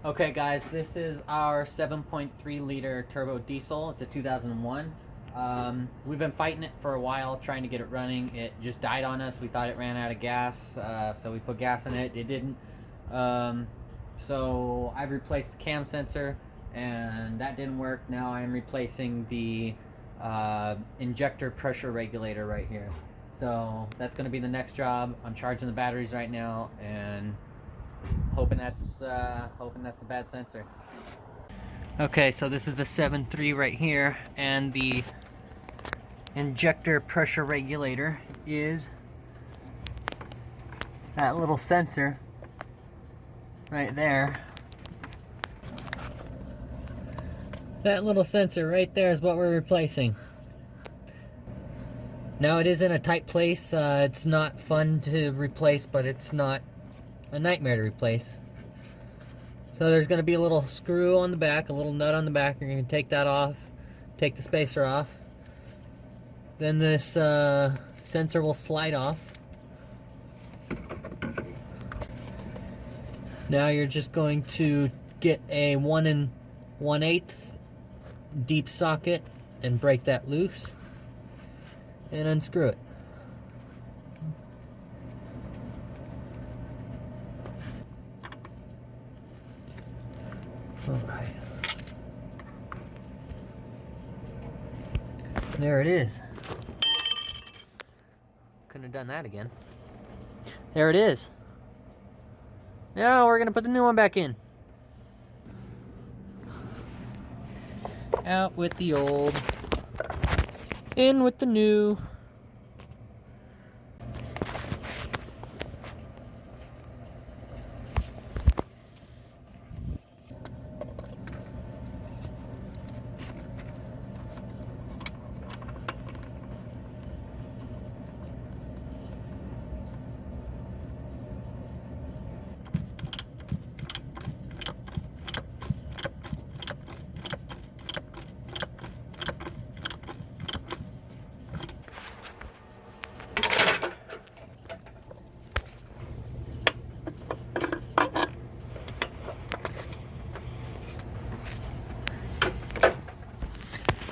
Okay guys, this is our 7.3 liter turbo diesel. It's a 2001. We've been fighting it for a while, trying to get it running. It just died on us. We thought it ran out of gas, so we put gas in it. It didn't. So I've replaced the cam sensor, and that didn't work. Now I'm replacing the injector pressure regulator right here. So that's going to be the next job. I'm charging the batteries right now, and hoping that's the bad sensor. Okay, so this is the 7.3 right here, and the injector pressure regulator is that little sensor right there. That little sensor right there is what we're replacing. Now it is in a tight place. It's not fun to replace, but it's not a nightmare to replace. So there's going to be a little screw on the back, a little nut on the back. You're going to take that off, take the spacer off. Then this sensor will slide off. Now you're just going to get a 1 1/8 deep socket and break that loose and unscrew it. Alright. There it is. Couldn't have done that again. There it is. Now we're going to put the new one back in. Out with the old. In with the new.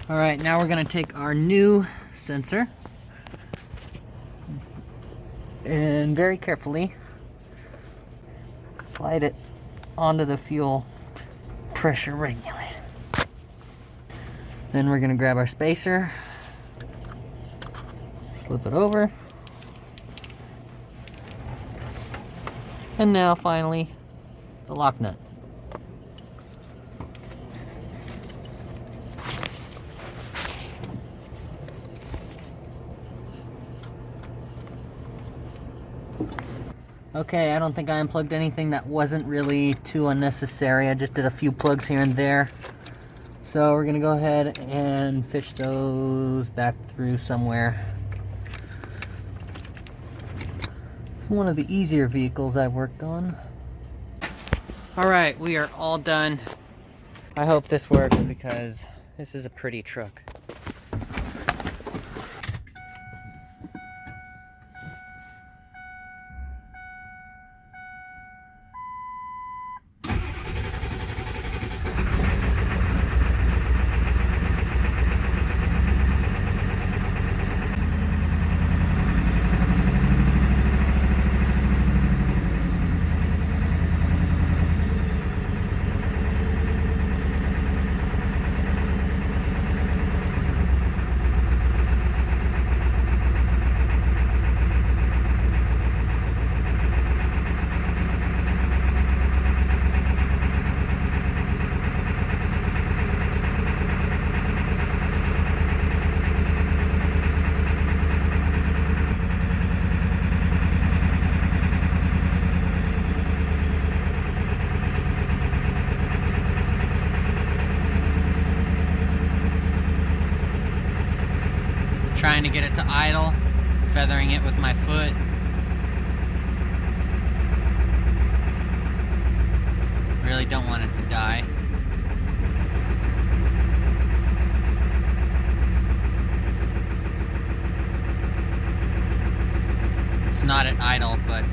Alright, now we're going to take our new sensor and very carefully slide it onto the fuel pressure regulator. Then we're going to grab our spacer, slip it over, and now finally the lock nut. Okay, I don't think I unplugged anything that wasn't really too unnecessary. I just did a few plugs here and there. So we're gonna go ahead and fish those back through somewhere. It's one of the easier vehicles I've worked on. Alright, we are all done. I hope this works because this is a pretty truck. Trying to get it to idle, feathering it with my foot. Really don't want it to die. It's not at idle, but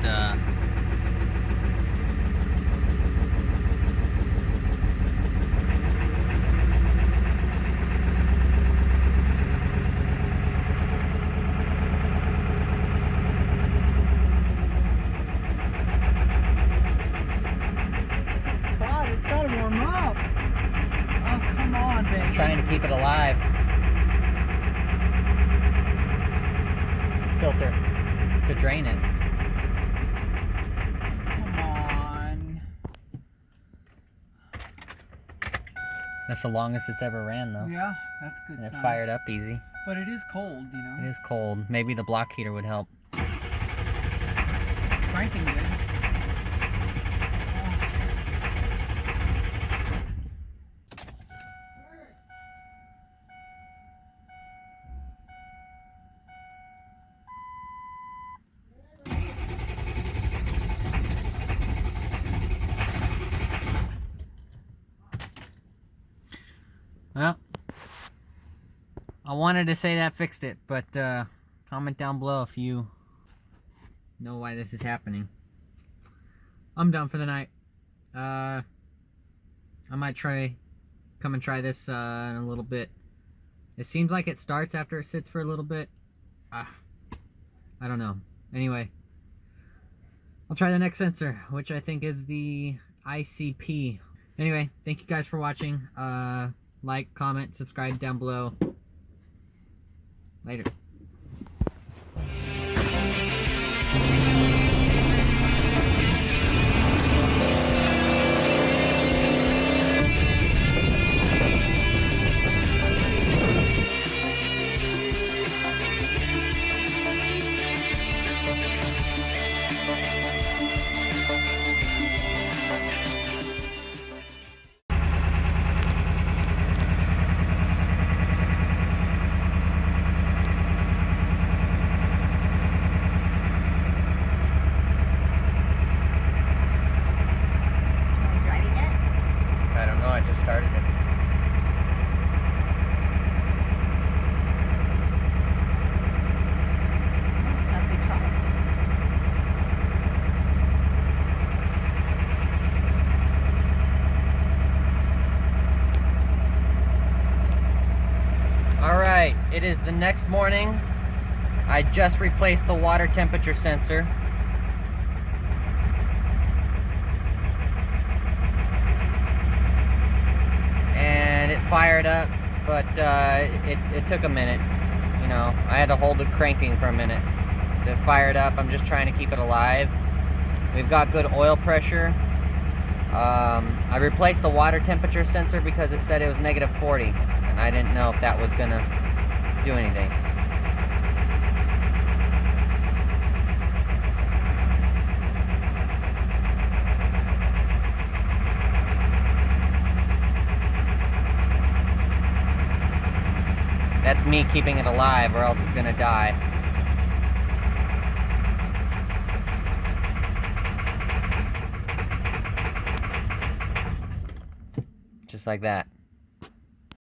trying to keep it alive. Filter to drain it. Come on. That's the longest it's ever ran, though. Yeah, that's a good And it sign. fired up easy. But it is cold, you know. It is cold. Maybe the block heater would help. Cranking good. Well, I wanted to say that fixed it, but comment down below if you know why this is happening. I'm done for the night. I might come and try this in a little bit. It seems like it starts after it sits for a little bit. I don't know. Anyway, I'll try the next sensor, which I think is the ICP. Anyway, thank you guys for watching. Like, comment, subscribe down below. Later. I just started it. It's got good charge. Alright, it is the next morning. I just replaced the water temperature sensor. It fired up, but it took a minute. You know, I had to hold it cranking for a minute. It fired up. I'm just trying to keep it alive. We've got good oil pressure. I replaced the water temperature sensor because it said it was -40, and I didn't know if that was gonna do anything. That's me keeping it alive, or else it's gonna die. Just like that.